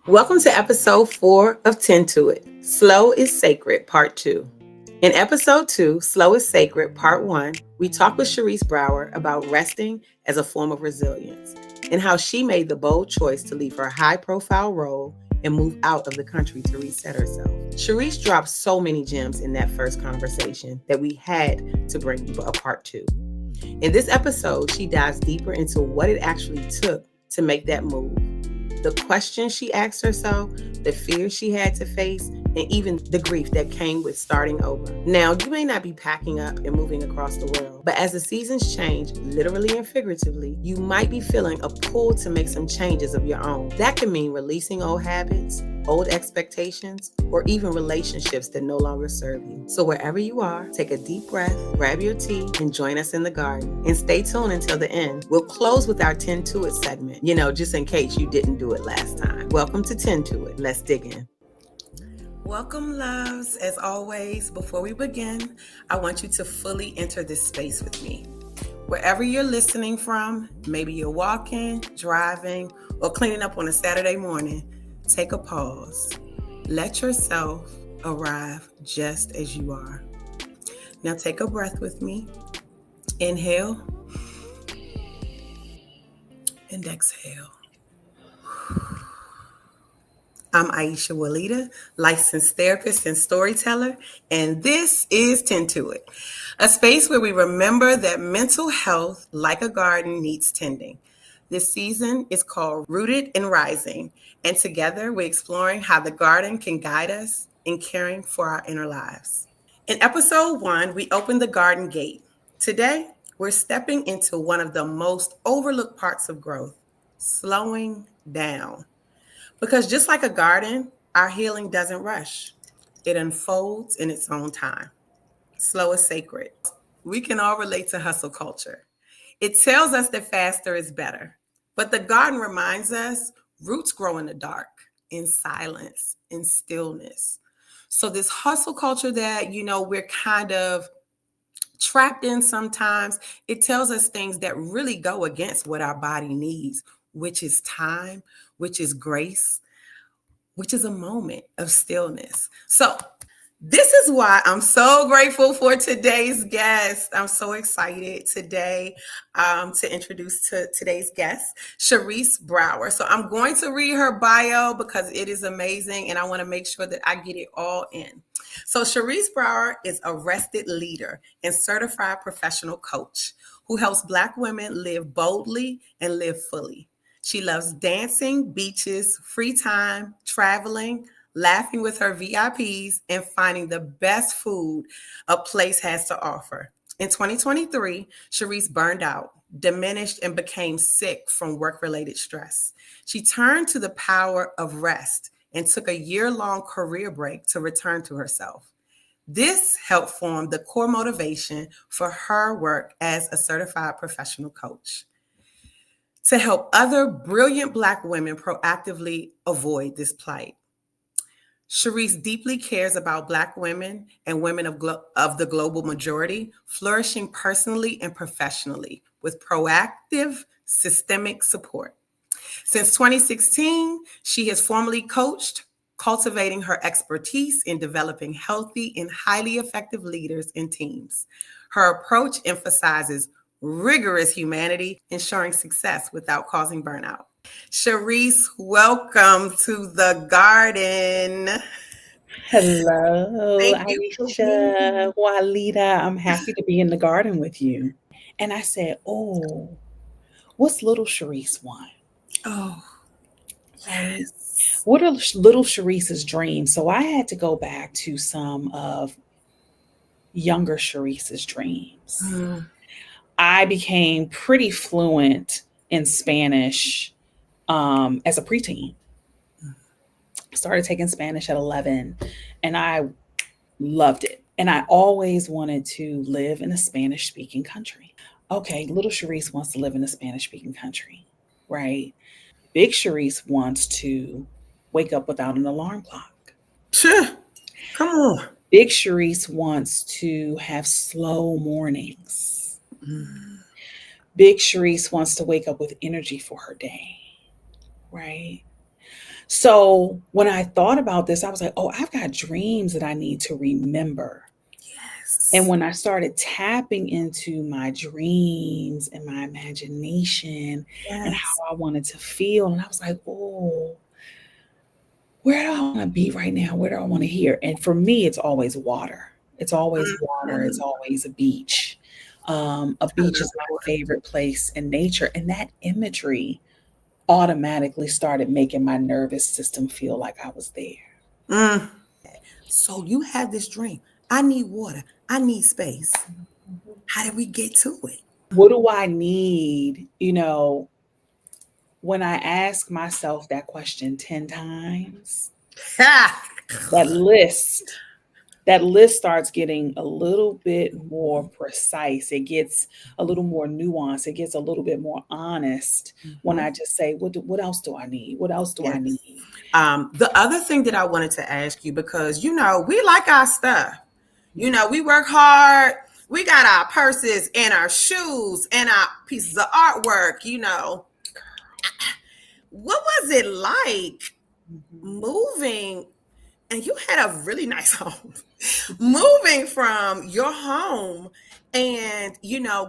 Welcome to episode 4 of Tend to It. Slow is Sacred, Part 2. In episode 2, Slow is Sacred, Part 1, we talk with Cherese Brauer about resting as a form of resilience and how she made the bold choice to leave her high profile role and move out of the country to reset herself. Cherese dropped so many gems in that first conversation that we had to bring you a part 2. In this episode, she dives deeper into what it actually took to make that move, the questions she asked herself, the fears she had to face, and even the grief that came with starting over. Now, you may not be packing up and moving across the world, but as the seasons change, literally and figuratively, you might be feeling a pull to make some changes of your own. That can mean releasing old habits, old expectations, or even relationships that no longer serve you. So wherever you are, take a deep breath, grab your tea, and join us in the garden. And stay tuned until the end. We'll close with our Tend to It segment, just in case you didn't do it last time. Welcome to Tend to It. Let's dig in. Welcome, loves. As always, before we begin, I want you to fully enter this space with me. Wherever you're listening from, maybe you're walking, driving, or cleaning up on a Saturday morning, take a pause. Let yourself arrive just as you are. Now take a breath with me. Inhale and exhale. I'm Aisha Walida, licensed therapist and storyteller, and this is Tend to It, a space where we remember that mental health, like a garden, needs tending. This season is called Rooted and Rising, and together we're exploring how the garden can guide us in caring for our inner lives. In episode 1, we opened the garden gate. Today, we're stepping into one of the most overlooked parts of growth, slowing down. Because just like a garden, our healing doesn't rush. It unfolds in its own time. Slow is sacred. We can all relate to hustle culture. It tells us that faster is better. But the garden reminds us roots grow in the dark, in silence, in stillness. So this hustle culture that, we're kind of trapped in sometimes, it tells us things that really go against what our body needs, which is time, which is grace, which is a moment of stillness. So, this is why I'm so grateful for today's guest. I'm so excited today to introduce to today's guest, Cherese Brauer. So I'm going to read her bio because it is amazing and I want to make sure that I get it all in. So Cherese Brauer is a rested leader and certified professional coach who helps Black women live boldly and live fully. She loves dancing, beaches, free time, traveling, laughing with her VIPs, and finding the best food a place has to offer. In 2023, Cherese burned out, diminished, and became sick from work-related stress. She turned to the power of rest and took a year-long career break to return to herself. This helped form the core motivation for her work as a certified professional coach to help other brilliant Black women proactively avoid this plight. Cherese deeply cares about Black women and women of the global majority, flourishing personally and professionally with proactive systemic support. Since 2016, she has formally coached, cultivating her expertise in developing healthy and highly effective leaders and teams. Her approach emphasizes rigorous humanity, ensuring success without causing burnout. Cherese, welcome to the garden. Hello, Thank you for being Aisha, here. Walida. I'm happy to be in the garden with you. And I said, oh, what's little Cherese want? Oh, Right? yes. What are little Cherese's dreams? So I had to go back to some of younger Cherese's dreams. Mm, I became pretty fluent in Spanish as a preteen. Started taking Spanish at 11, and I loved it. And I always wanted to live in a Spanish speaking country. Okay, little Cherese wants to live in a Spanish speaking country, right? Big Cherese wants to wake up without an alarm clock. sure. Come on. Big Cherese wants to have slow mornings. Mm, Big Cherese wants to wake up with energy for her day, right? So when I thought about this, I was like, oh, I've got dreams that I need to remember. And Yes. when I started tapping into my dreams and my imagination and Yes. how I wanted to feel, and I was like, oh, where do I want to be right now? Where do I want to hear? And for me, it's always water. It's always water. It's Mhm. always a beach. A I beach love is the my water. favorite place in nature. And that imagery automatically started making my nervous system feel like I was there. Mm. So you had this dream. I need water. I need space. How did we get to it? What do I need? When I ask myself that question 10 times, Ha! that list that list starts getting a little bit more precise. It gets a little more nuanced. It gets a little bit more honest when Mhm. I just say, what else do I need? What else do Yes. I need? The other thing that I wanted to ask you, because we like our stuff. We work hard. We got our purses and our shoes and our pieces of artwork. What was it like Mhm. moving? And you had a really nice home. Moving from your home and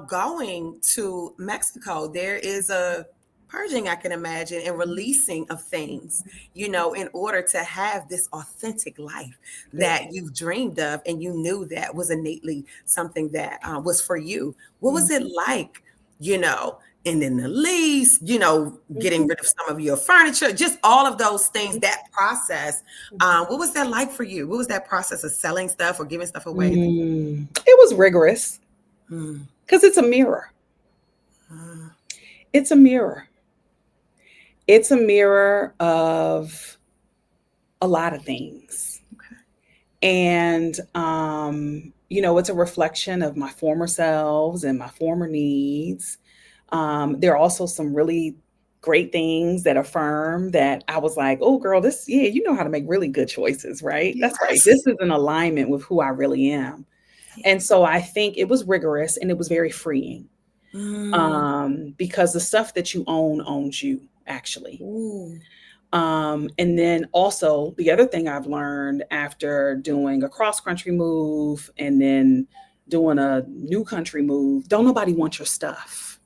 going to Mexico, there is a purging, I can imagine, and releasing of things, in order to have this authentic life Yes. that you've dreamed of and you knew that was innately something that was for you. What was it like, you know and then the lease, getting Mhm. rid of some of your furniture, just all of those things, that process. What was that like for you? What was that process of selling stuff or giving stuff away? It was rigorous Mm, because it's a mirror. mm, It's a mirror. It's a mirror of a lot of things. And, it's a reflection of my former selves and my former needs. There are also some really great things that affirm that I was like, oh, girl, yeah, you know how to make really good choices, right? That's right. yes. This is in alignment with who I really am. And so I think it was rigorous and it was very freeing, Mm, because the stuff that you own owns you, actually. ooh, And then also the other thing I've learned after doing a cross country move and then doing a new country move, don't nobody want your stuff.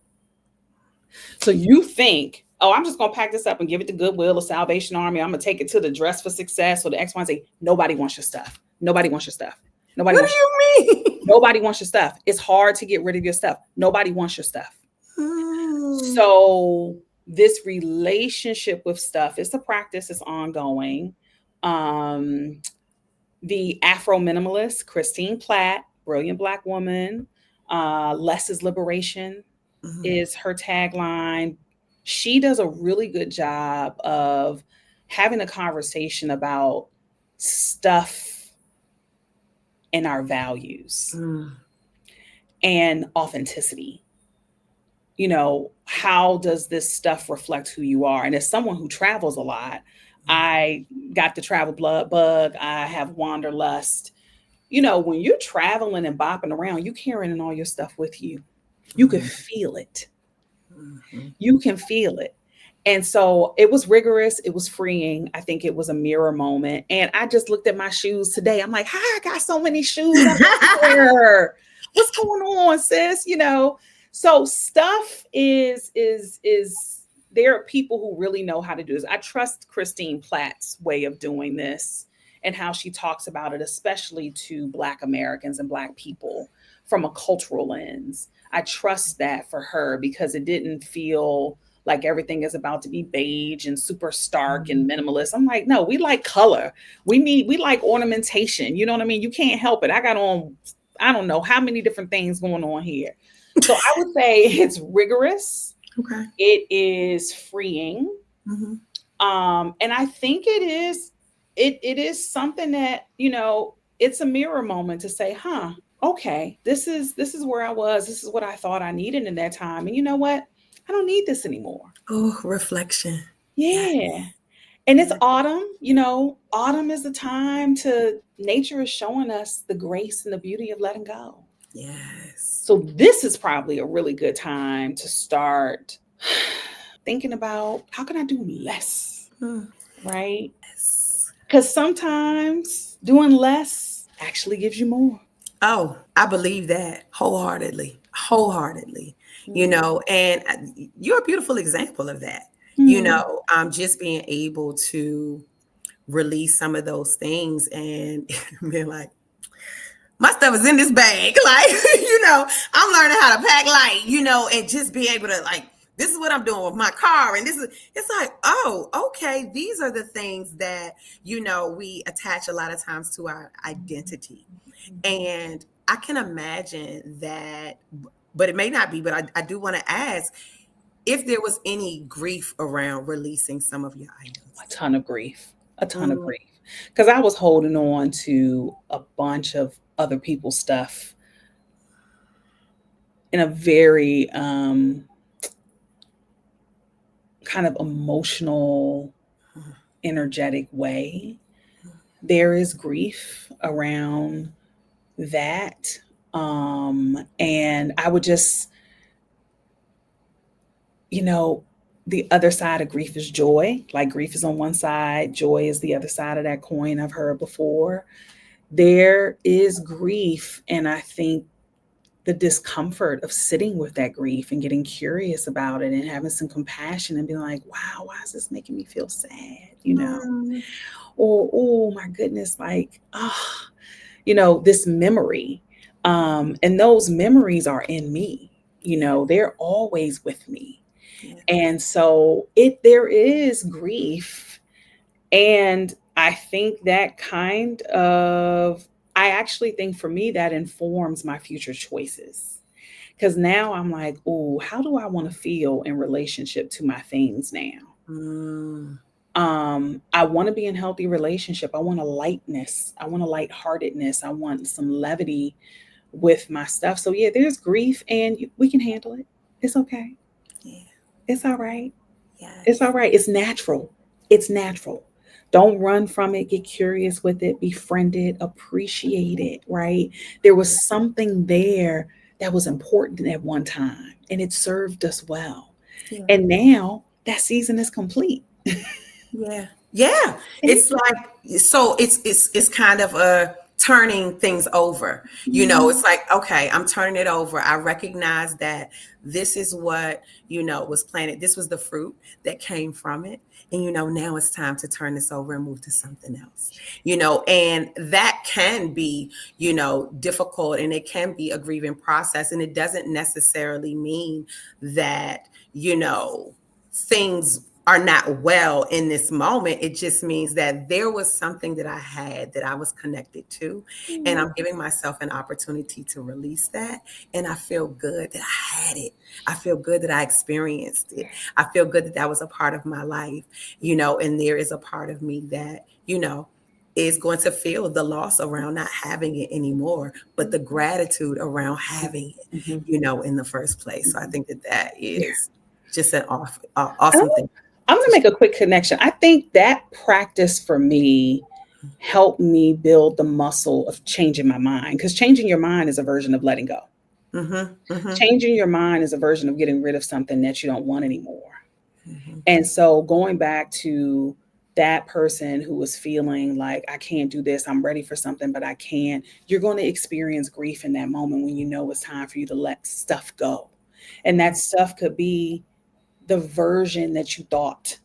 So you think, oh, I'm just gonna pack this up and give it to Goodwill or Salvation Army. I'm gonna take it to the Dress for Success or the X, Y, Z. Nobody wants your stuff. Nobody wants your stuff. Nobody what wants do you mean? nobody wants your stuff. It's hard to get rid of your stuff. Nobody wants your stuff. Mm, So this relationship with stuff, it's a practice, it's ongoing. Um, the Afro minimalist, Christine Platt, brilliant black woman, less is liberation mhm, is her tagline. She does a really good job of having a conversation about stuff and our values mm, and authenticity. How does this stuff reflect who you are? And as someone who travels a lot, I got the travel blood bug. I have wanderlust. When you're traveling and bopping around, you carrying all your stuff with you. You could mm, feel it. mhm. You can feel it. And so it was rigorous. It was freeing. I think it was a mirror moment. And I just looked at my shoes today. I'm like, hi, I got so many shoes. I'm everywhere. What's going on, sis? So stuff is there are people who really know how to do this. I trust Christine Platt's way of doing this and how she talks about it, especially to Black Americans and Black people from a cultural lens. I trust that for her because it didn't feel like everything is about to be beige and super stark and minimalist. I'm like, no, we like color. We like ornamentation. You know what I mean? You can't help it. I got on, I don't know how many different things going on here. So I would say it's rigorous. Okay. It is freeing. Mhm. And I think it is something that, it's a mirror moment to say, huh, okay, this is where I was. This is what I thought I needed in that time. And you know what? I don't need this anymore. Oh, reflection. Yeah. Yeah. And it's Yeah. autumn, autumn is the time to nature is showing us the grace and the beauty of letting go. Yes. So this is probably a really good time to start thinking about how can I do less? Mm. right? Yes. Because sometimes doing less actually gives you more. Oh, I believe that wholeheartedly, wholeheartedly, Mm. and you're a beautiful example of that. Mm. Just being able to release some of those things and being like, my stuff is in this bag. Like, I'm learning how to pack light, and just be able to, like, this is what I'm doing with my car. And it's like, oh, okay. These are the things that, we attach a lot of times to our identity. And I can imagine that, but it may not be, but I do want to ask if there was any grief around releasing some of your A items. ton of grief, a ton of Mm, grief. Because I was holding on to a bunch of other people's stuff in a very kind of emotional, energetic way. There is grief around that. And I would just, you know, the other side of grief is joy. Like grief is on one side, joy is the other side of that coin. I've heard before. There is grief. And I think the discomfort of sitting with that grief and getting curious about it and having some compassion and being like, wow, why is this making me feel sad? mm, Or, oh my goodness, like, this memory. And those memories are in me, yeah, they're always with me. yeah. And so there is grief. And I think that I actually think for me that informs my future choices. Because now I'm like, oh, how do I want to feel in relationship to my things now? Mm, I want to be in healthy relationship. I want a lightness. I want a lightheartedness. I want some levity with my stuff. So yeah, there's grief, and we can handle it. It's okay. yeah, It's all right. It's all yes, right. It's natural. It's natural. Don't run from it. Get curious with it. Befriend it. Appreciate it. Right. There was something there that was important at one time, and it served us well. yeah. And now that season is complete. Yeah. Yeah. It's like, so it's kind of a turning things over. It's like, okay, I'm turning it over. I recognize that this is what, was planted. This was the fruit that came from it. And now it's time to turn this over and move to something else. And that can be, difficult, and it can be a grieving process. And it doesn't necessarily mean that, you know, things are not well in this moment. It just means that there was something that I had that I was connected to, and I'm giving myself an opportunity to release that. And I feel good that I had it. I feel good that I experienced it. I feel good that that was a part of my life, and there is a part of me that, is going to feel the loss around not having it anymore, but the gratitude around having it, Mhm. in the first place. So I think that that Yeah. is just an I'm, awesome thing I'm going to to make share. a quick connection. I think that practice for me helped me build the muscle of changing my mind, because changing your mind is a version of letting go. Mm-hmm, mm-hmm, Changing your mind is a version of getting rid of something that you don't want anymore. mm-hmm. And so going back to that person who was feeling like, I can't do this, I'm ready for something, but I can't, you're going to experience grief in that moment when you know it's time for you to let stuff go. And that stuff could be the version that you thought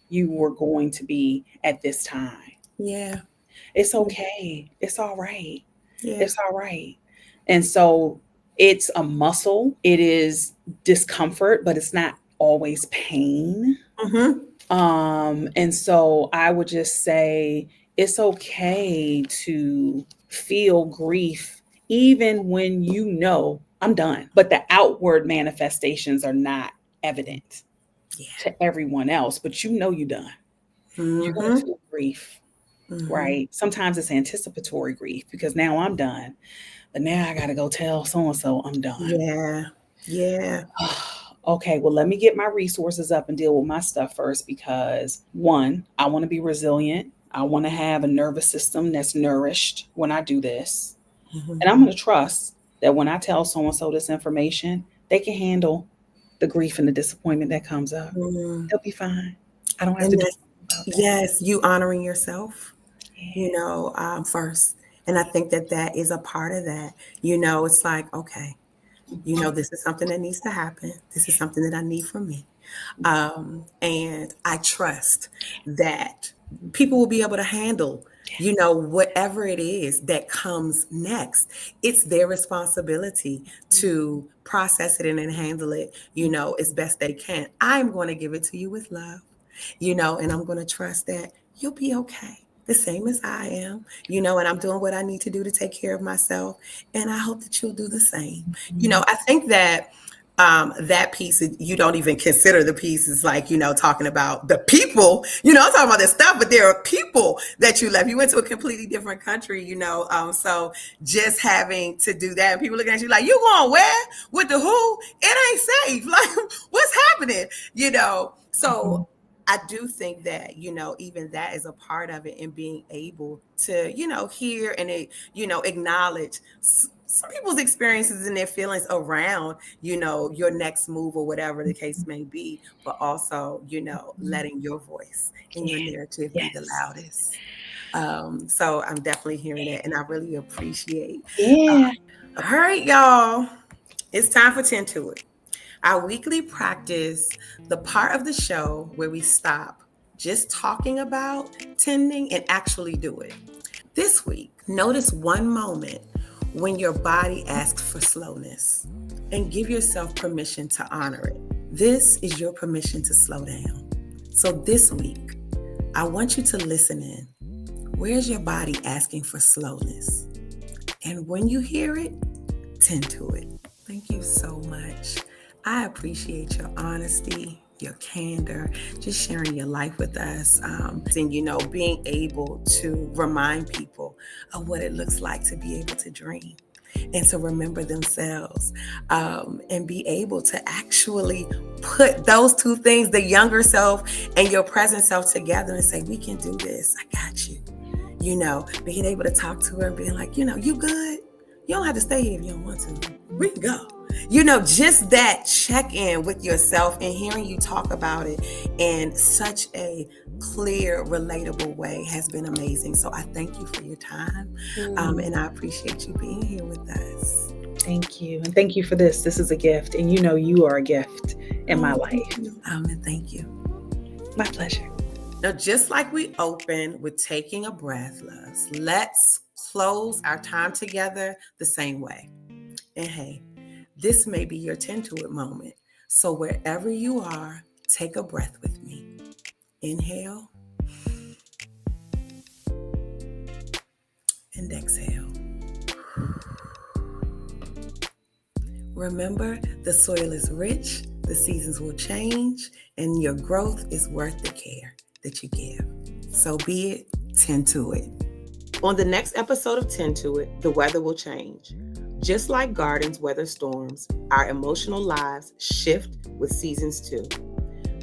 you were going to be at this time. Yeah, It's okay. It's all right. yeah. It's all right. And so it's a muscle. It is discomfort, but it's not always pain. Mm-hmm. And so I would just say it's okay to feel grief even when you know I'm done, but the outward manifestations are not evident Yeah. to everyone else, but you know you're done. You're going to Mm-hmm. feel grief, Mm-hmm. right? Sometimes it's anticipatory grief because now I'm done, but now I got to go tell so and so I'm done. Yeah. Yeah. Okay, well, let me get my resources up and deal with my stuff first because one, I want to be resilient. I want to have a nervous system that's nourished when I do this. Mm-hmm. And I'm going to trust that when I tell so and so this information, they can handle the grief and the disappointment that comes up. Mm. They'll be fine. I don't have to And do that's it. about that. Yes, you honoring yourself, Yeah. first. And I think that that is a part of that. It's like, okay, this is something that needs to happen. This is something that I need from me. And I trust that people will be able to handle, whatever it is that comes next. It's their responsibility to process it and then handle it, as best they can. I'm going to give it to you with love, and I'm going to trust that you'll be okay. The same as I am, and I'm doing what I need to do to take care of myself. And I hope that you'll do the same. I think that that piece, you don't even consider the pieces like, talking about the people, I'm talking about this stuff, but there are people that you left. You went to a completely different country, so just having to do that and people looking at you like, you going where? With the who? It ain't safe. Like, what's happening? So I do think that, even that is a part of it, and being able to, hear and, acknowledge some people's experiences and their feelings around, your next move or whatever the case may be, but also, letting your voice and your Yeah. narrative be the Yes. loudest. So I'm definitely hearing it, and I really appreciate. Yeah. All right, y'all, it's time for Tend to It. Our weekly practice, the part of the show where we stop just talking about tending and actually do it. This week, notice one moment when your body asks for slowness and give yourself permission to honor it. This is your permission to slow down. So this week, I want you to listen in. Where's your body asking for slowness? And when you hear it, tend to it. Thank you so much. I appreciate your honesty, your candor, just sharing your life with us, and being able to remind people of what it looks like to be able to dream and to remember themselves, and be able to actually put those two things, the younger self and your present self, together and say, we can do this. I got you. Being able to talk to her and being like, you good? You don't have to stay here if you don't want to. We can go. Just that check in with yourself and hearing you talk about it in such a clear, relatable way has been amazing. So I thank you for your time. And I appreciate you being here with us. Thank you. And thank you for this. This is a gift. And you are a gift in my life. And thank you. My pleasure. Now, just like we open with taking a breath, loves, let's close our time together the same way. And hey, this may be your tend to it moment. So wherever you are, take a breath with me. Inhale and exhale. Remember, the soil is rich, the seasons will change, and your growth is worth the care that you give. So be it, tend to it. On the next episode of Tend to It, the weather will change. Just like gardens weather storms, our emotional lives shift with seasons too.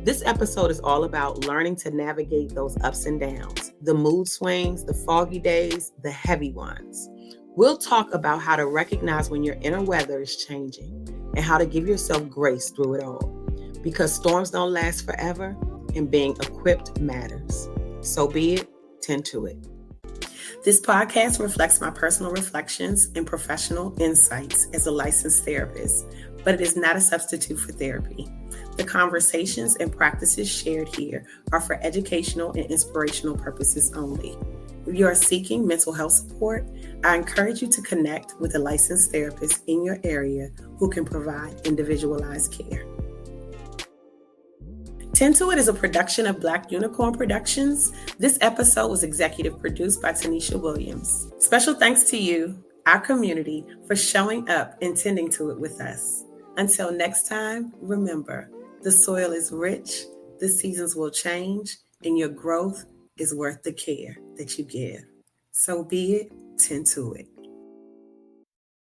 This episode is all about learning to navigate those ups and downs, the mood swings, the foggy days, the heavy ones. We'll talk about how to recognize when your inner weather is changing and how to give yourself grace through it all. Because storms don't last forever and being equipped matters. So be it, tend to it. This podcast reflects my personal reflections and professional insights as a licensed therapist, but it is not a substitute for therapy. The conversations and practices shared here are for educational and inspirational purposes only. If you are seeking mental health support, I encourage you to connect with a licensed therapist in your area who can provide individualized care. Tend to It is a production of Black Unicorn Productions. This episode was executive produced by Tanisha Williams. Special thanks to you, our community, for showing up and tending to it with us. Until next time, remember, the soil is rich, the seasons will change, and your growth is worth the care that you give. So be it, tend to it.